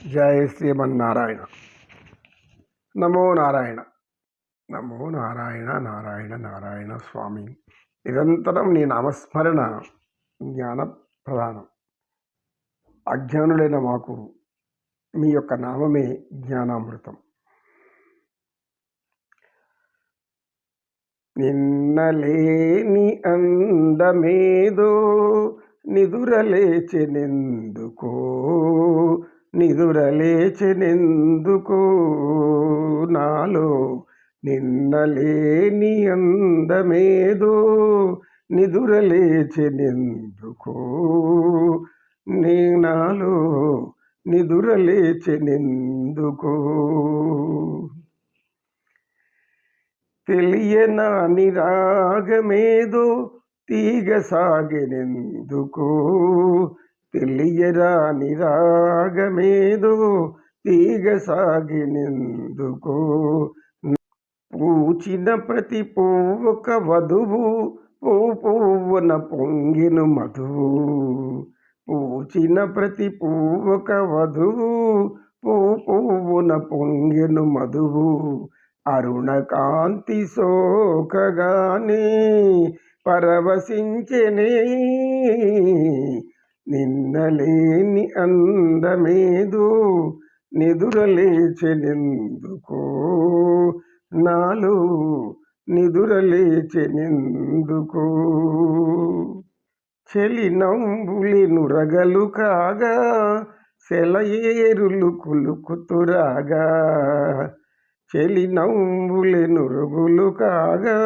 జయ శ్రీమన్నారాయణ. నమో నారాయణ, నమో నారాయణ, నారాయణ నారాయణ. స్వామి, నిరంతరం నీ నామస్మరణ జ్ఞాన ప్రధానం. అజ్ఞానులైన మాకు మీ యొక్క నామమే జ్ఞానామృతం. నిన్నలేని అందమేదో నిదురలేచెనెందుకో, నిదురలేచెనెందుకో నాలో. నిన్నలేని అందమేదో నిదురలేచెనెందుకో, నీ నాలో నిదురలేచెనెందుకో. తెలియనాని రాగమేదో తీగ సాగెనెందుకో, తెలియరాని రాగమేదో తీగ సాగినెందుకో. పూచిన ప్రతి పువ్వొక వధువు, పువ్వున పొంగిను మధువు. పూచిన ప్రతి పువ్వొక వధువు, పువ్వున పొంగిను మధువు. అరుణ కాంతి సోకగానే పరవశించెనే, నిన్నలేని అందమేదో నిదురలేచెనెందుకో, నాలో నిదురలేచెనెందుకో. చెలినంబులి నురగలు కాగా సెలయేరులు కులుకుతురాగా. చెలినంబులి నురుగులు కాగా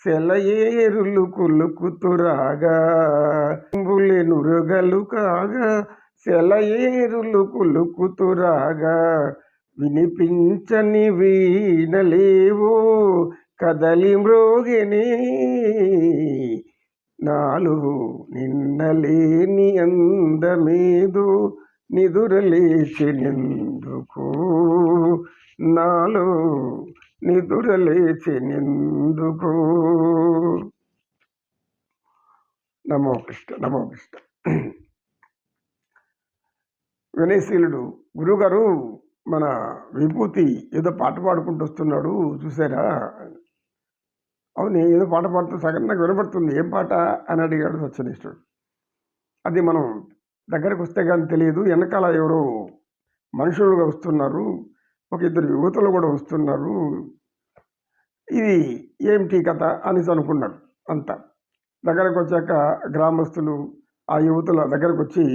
సెలయేరులు కులుకుతురాగా. బులి నురగలు కాగా సెలయేరులు కులుకుతురాగా. వినిపించని వీణలేవో కదలి మ్రోగెనే, నాలో నిన్నలేని అందమేదో నిదురలేచెనెందుకో, నాలో నిదురలేచెనెందుకో. నమో కృష్ణ, నమో కృష్ణ. వినయశీలుడు గురుగారు మన విభూతి ఏదో పాట పాడుకుంటూ వస్తున్నాడు చూసారా? అవును, ఏదో పాట పాడుతూ సగం నాకు వినపడుతుంది. ఏం పాట అని అడిగాడు సత్యనిష్ఠుడు. అది మనం దగ్గరకు వస్తే కానీ తెలియదు. వెనకాల ఎవరో మనుషులుగా వస్తున్నారు, ఒక ఇద్దరు యువతలు కూడా వస్తున్నారు. ఇది ఏమిటి కథ అనేసి అనుకున్నాడు. అంతా దగ్గరకు వచ్చాక గ్రామస్తులు ఆ యువతుల దగ్గరకు వచ్చి,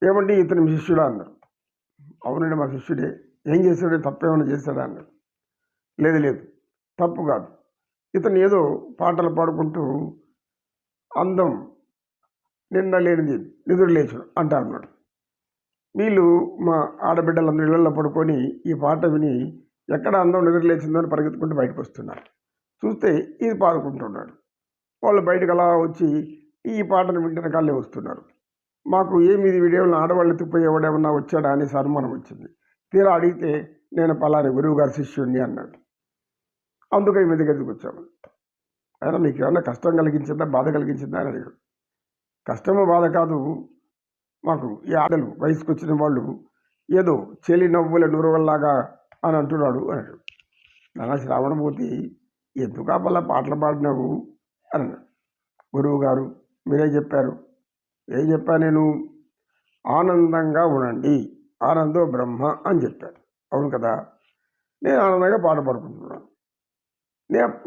ఏమండి ఇతని శిష్యుడా అన్నారు. అవునండి మా శిష్యుడే. ఏం చేశాడు, తప్పేమైనా చేశాడా అన్నాడు. లేదు లేదు, తప్పు కాదు. ఇతను ఏదో పాటలు పాడుకుంటూ అందం నిన్న లేనిది నిదురు లేచుడు అంటా అన్నాడు. వీళ్ళు మా ఆడబిడ్డలందరూ ఇళ్లలో పడుకొని ఈ పాట విని ఎక్కడ అందం నిద్ర లేచిందో అని పరిగెత్తుకుంటూ బయటకు వస్తున్నారు. చూస్తే ఇది పాడుకుంటున్నాడు. వాళ్ళు బయటకు అలా వచ్చి ఈ పాటను వింటున్న కాళ్ళే వస్తున్నారు. మాకు ఏమి ఇది వీడియోలో ఆడవాళ్ళు ఎత్తుకుపోయేవాడేమన్నా వచ్చాడా అనేసి అనుమానం వచ్చింది. తీరా అడిగితే నేను పలాని గురువు గారి శిష్యుడిని అన్నాడు. అందుకని మీ దగ్గరికి వచ్చాము. అయినా మీకు ఏమన్నా కష్టం కలిగించిందా, బాధ కలిగించిందా అని అడిగాడు. కష్టము బాధ కాదు, మాకు ఈ ఆడలు వయసుకు వచ్చిన వాళ్ళు ఏదో చెలి నవ్వుల నురవల్లాగా అని అంటున్నాడు అన్నాడు. నాన్న శ్రావణమూర్తి, ఎందుకు అలా పాటలు పాడినావు అని అన్నాడు. గురువు గారు మీరే చెప్పారు. ఏం చెప్పా నేను? ఆనందంగా ఉండండి, ఆనందో బ్రహ్మ అని చెప్పాను. అవును కదా, నేను ఆనందంగా పాట పాడుకుంటున్నాను.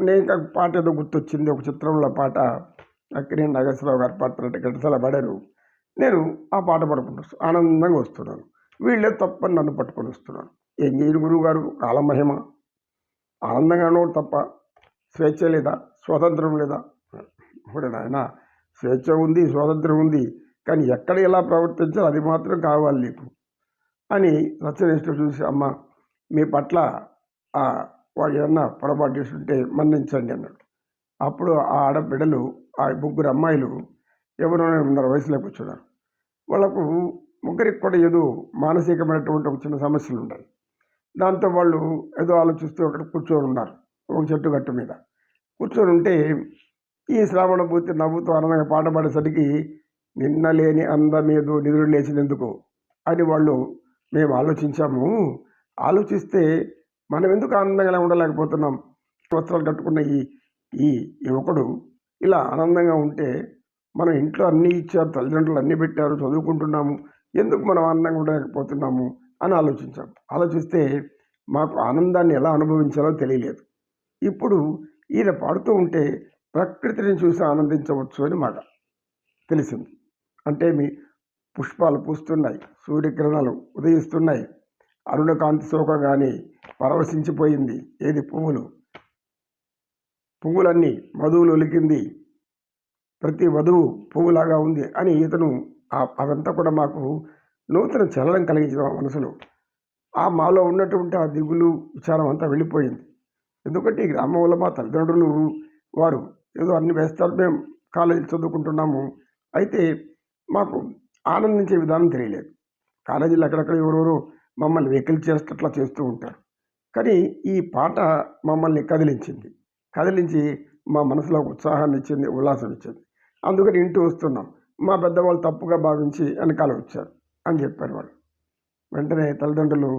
నేను పాట ఏదో గుర్తొచ్చింది, ఒక చిత్రంలో పాట అక్కినేని నాగేశ్వరరావు గారి పాట గంటసాల పాడారు. నేను ఆ పాట పాడుకుంటూ ఆనందంగా వస్తున్నాను. వీళ్ళే తప్పని నన్ను పట్టుకొని వస్తున్నాను. ఏం చేయను గురువు గారు, కాలమహిమ. ఆనందంగా ఉండవు తప్ప స్వేచ్ఛ లేదా, స్వాతంత్రం లేదా? ఇప్పుడు నాయన స్వేచ్ఛ ఉంది, స్వాతంత్రం ఉంది, కానీ ఎక్కడ ఎలా ప్రవర్తించాలో అది మాత్రం కావాలి నీకు అని సత్యనిష్ఠుడు చూసి, అమ్మ మీ పట్ల వాడు ఏమన్నా పొరపాటు చేస్తుంటే మన్నించండి అన్నాడు. అప్పుడు ఆ ఆడబిడ్డలు, ఆ ముగ్గురు అమ్మాయిలు ఎవరైనా ఉన్నారు, వయసులోకి వచ్చున్నారు. వాళ్ళకు ముగ్గురికి కూడా ఏదో మానసికమైనటువంటి ఒక చిన్న సమస్యలు ఉన్నాయి. దాంతో వాళ్ళు ఏదో ఆలోచిస్తూ అక్కడ కూర్చొని ఉన్నారు. ఒక చెట్టు గట్టు మీద కూర్చొని ఉంటే ఈ శ్రావణభూతి నవ్వుతూ ఆనందంగా పాట పాడేసరికి నిన్న లేని అందమేదో నిధులు లేచినందుకు అని వాళ్ళు మేము ఆలోచించాము. ఆలోచిస్తే మనం ఎందుకు ఆనందంగా ఉండలేకపోతున్నాం? వస్త్రాలు కట్టుకున్న ఈ ఈ యువకుడు ఇలా ఆనందంగా ఉంటే, మనం ఇంట్లో అన్నీ ఇచ్చారు, తల్లిదండ్రులు అన్నీ పెట్టారు, చదువుకుంటున్నాము. ఎందుకు మనం ఆనందంగా ఉండలేకపోతున్నాము అని ఆలోచించాం. ఆలోచిస్తే మాకు ఆనందాన్ని ఎలా అనుభవించాలో తెలియలేదు. ఇప్పుడు ఈయన పాడుతూ ఉంటే ప్రకృతిని చూసి ఆనందించవచ్చు అని మాట తెలిసింది. అంటే పుష్పాలు పూస్తున్నాయి, సూర్యకిరణాలు ఉదయిస్తున్నాయి, అరుణకాంతి సోకగానే పరవశించిపోయింది ఏది పువ్వులన్నీ మధువులు ఒలికింది, ప్రతి వధువు పువ్వులాగా ఉంది అని ఇతను అదంతా కూడా మాకు నూతన చలనం కలిగించిన మనసులో. మాలో ఉన్నటువంటి ఆ దిగులు విచారం అంతా వెళ్ళిపోయింది. ఎందుకంటే ఈ గ్రామంలో మా తల్లిదండ్రులు వారు ఏదో అన్ని వేస్తారు, మేము కాలేజీ చదువుకుంటున్నాము. అయితే మాకు ఆనందించే విధానం తెలియలేదు. కాలేజీలో అక్కడక్కడ ఎవరెవరో మమ్మల్ని వెకిలి చేస్తూ అట్లా చేస్తూ ఉంటారు. కానీ ఈ పాట మమ్మల్ని కదిలించి మా మనసులో ఉత్సాహాన్ని ఇచ్చింది, ఉల్లాసం ఇచ్చింది. అందుకని ఇంటూ వస్తున్నాం. మా పెద్దవాళ్ళు తప్పుగా భావించి వెనకాల వచ్చారు అని చెప్పారు వాళ్ళు. వెంటనే తల్లిదండ్రులు,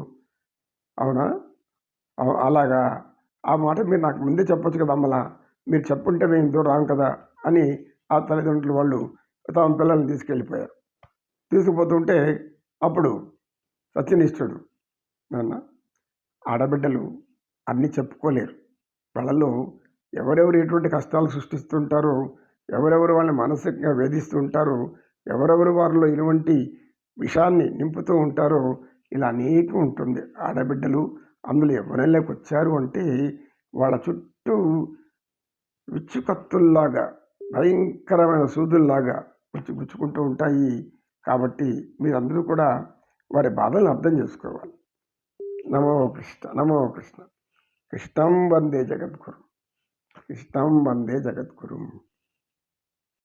అవునా, అలాగా, ఆ మాట మీరు నాకు ముందే చెప్పొచ్చు కదా అమ్మలా, మీరు చెప్పుంటే మేము ఇంత రాం కదా అని ఆ తల్లిదండ్రులు వాళ్ళు తమ పిల్లల్ని తీసుకెళ్ళిపోయారు. తీసుకుపోతుంటే అప్పుడు సత్యనిష్ఠుడు, నాన్న, ఆడబిడ్డలు అన్నీ చెప్పుకోలేరు. వాళ్ళలో ఎవరెవరు ఎటువంటి కష్టాలు సృష్టిస్తుంటారో, ఎవరెవరు వాళ్ళని మానసికంగా వేధిస్తూ ఉంటారో, ఎవరెవరు వారిలో ఎటువంటి విషాన్ని నింపుతూ ఉంటారో, ఇలా అనేకం ఉంటుంది. ఆడబిడ్డలు అందులో ఎవరైనాకి వచ్చారు అంటే వాళ్ళ చుట్టూ విచ్చుకత్తుల్లాగా, భయంకరమైన సూదుల్లాగా వచ్చి గుచ్చుకుంటూ ఉంటాయి. కాబట్టి మీరందరూ కూడా వారి బాధలను అర్థం చేసుకోవాలి. నమో కృష్ణ, నమో కృష్ణ. కృష్ణం వందే జగద్గురు, కృష్ణం వందే జగద్గురు.